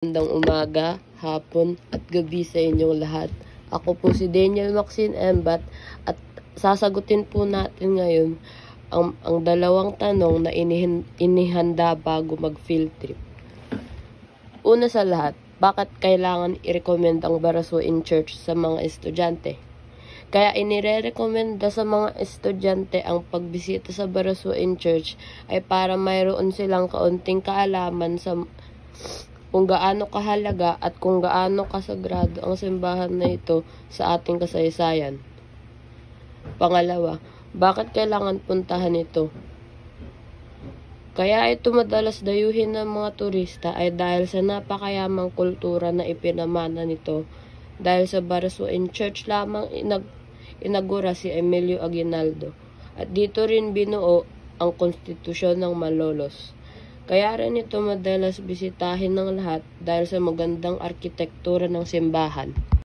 Magandang umaga, hapon at gabi sa inyong lahat. Ako po si Daniel Maxine Embat at sasagutin po natin ngayon ang dalawang tanong na inihanda bago mag-field trip. Una sa lahat, bakit kailangan i-recommend ang Baraswain Church sa mga estudyante? Kaya inire-recommenda sa mga estudyante ang pagbisita sa Baraswain Church ay para mayroon silang kaunting kaalaman sa kung gaano kahalaga at kung gaano kasagrado ang simbahan na ito sa ating kasaysayan. Pangalawa, bakit kailangan puntahan ito? Kaya ito madalas dayuhin ng mga turista ay dahil sa napakayamang kultura na ipinamana nito. Dahil sa Baraswain Church lamang inagura si Emilio Aguinaldo at dito rin binuo ang konstitusyon ng Malolos. Kaya rin ito madalas bisitahin ng lahat dahil sa magandang arkitektura ng simbahan.